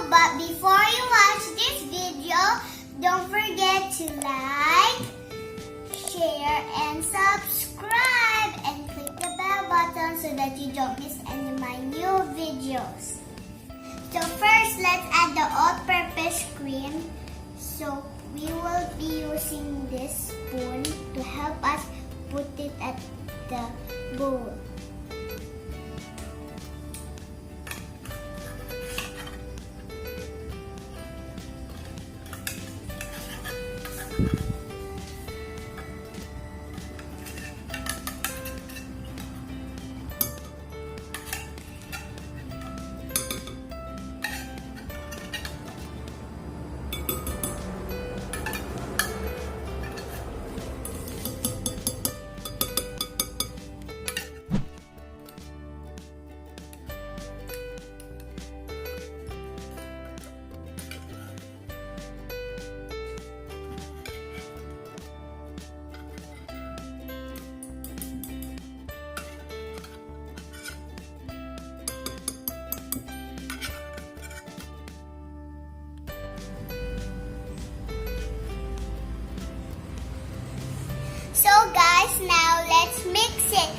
but before you watch this video, don't forget to like, share, and subscribe, and click the bell button so that you don't miss any of my new videos. So first, let's add the all-purpose cream. So we will be using this spoon to help us put it at the bowl. So guys, now let's mix it.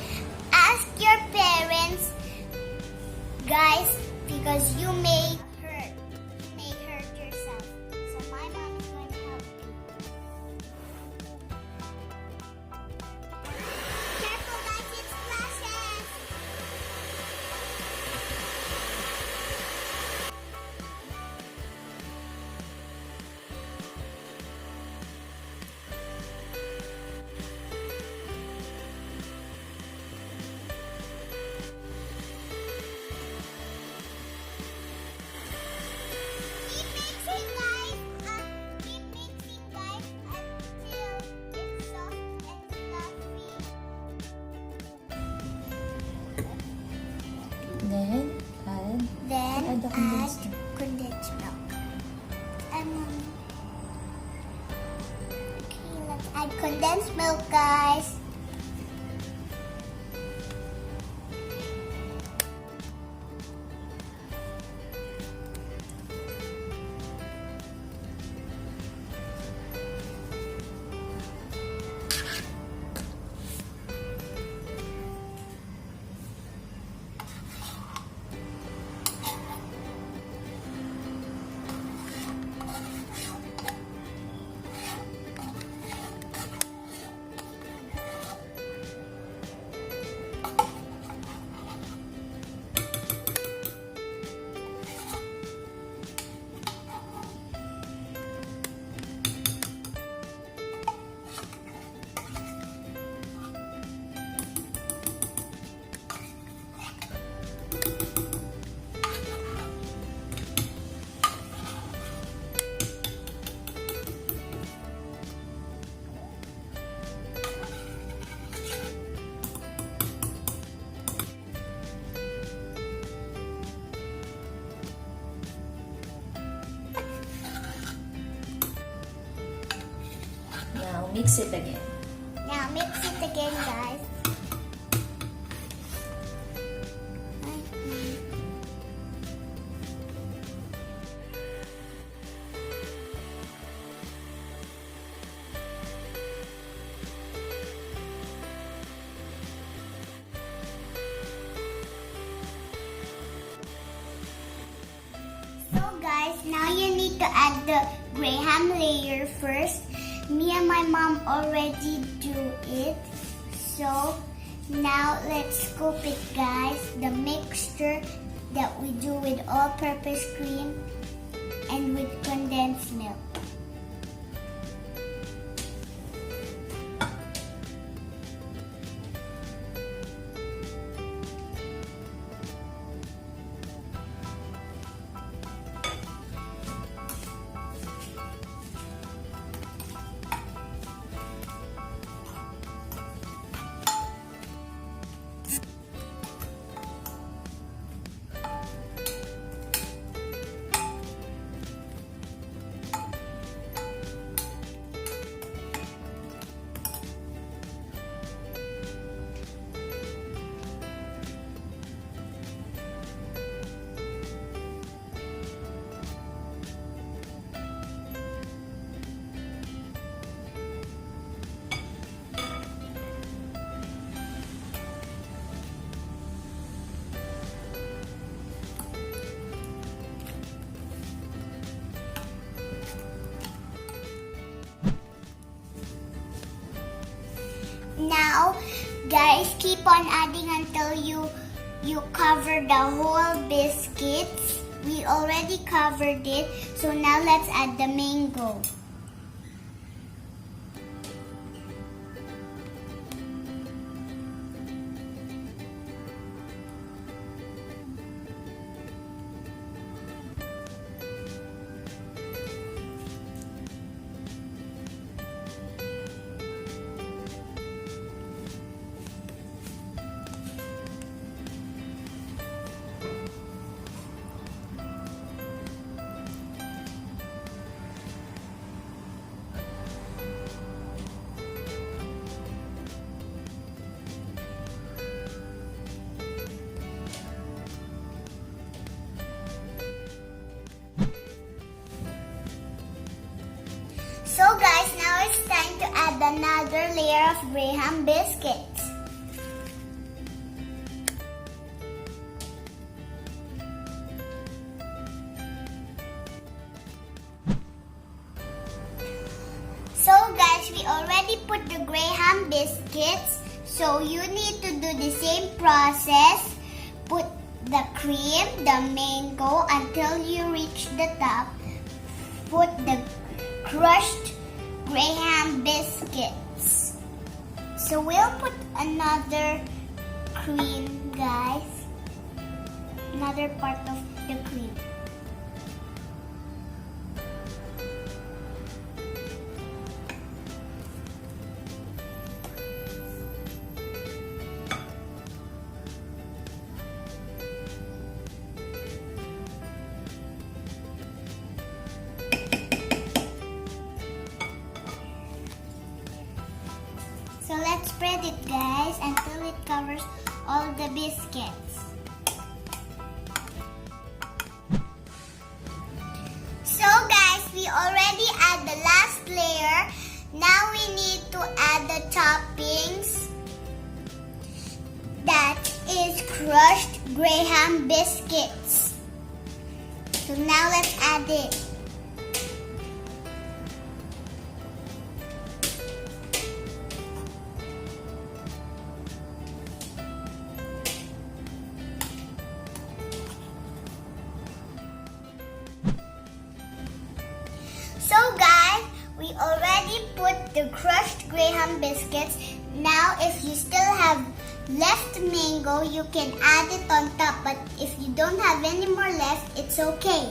Ask your parents, guys, because you may hurt yourself. So my mom is going to help you. Careful guys, it splashes. Then Then the add condensed milk. condensed milk. Okay, let's add condensed milk, guys. Now mix it again. Now mix it again, guys. So guys, now you need to add the graham layer first. Me and my mom already do it. So now let's scoop it, guys. The mixture that we do with all-purpose cream and with condensed milk. now, guys, keep on adding until you cover the whole biscuits. We already covered it, so now let's add the mango. So guys, now it's time to add another layer of Graham biscuits. So guys, we already put the Graham biscuits, so you need to do the same process. Put the cream, the mango until you reach the top. Put the crushed Graham biscuits. So we'll put another cream, guys. Another part of the cream. So let's spread it, guys, until it covers all the biscuits. So guys, we already add the last layer. Now we need to add the toppings. That is crushed Graham biscuits. So now let's add it. So guys, we already put the crushed Graham biscuits. Now if you still have left mango, you can add it on top. But if you don't have any more left, it's okay.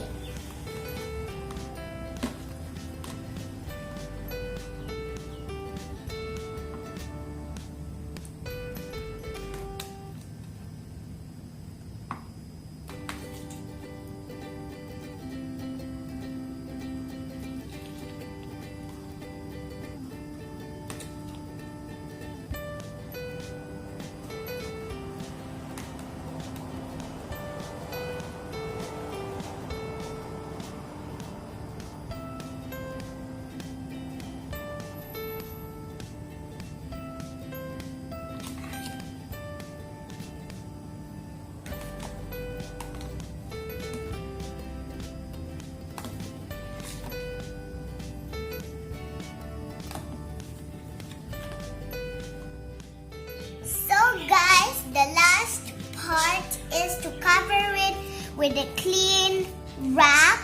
The last part is to cover it with a clean wrap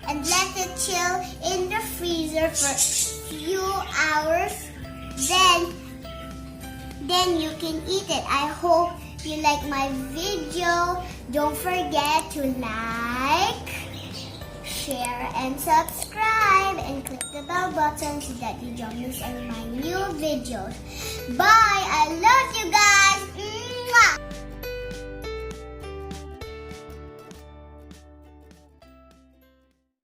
and let it chill in the freezer for a few hours. Then you can eat it. I hope you like my video. Don't forget to like, share, and subscribe, and click the bell button so that you don't miss any of my new videos. Bye! I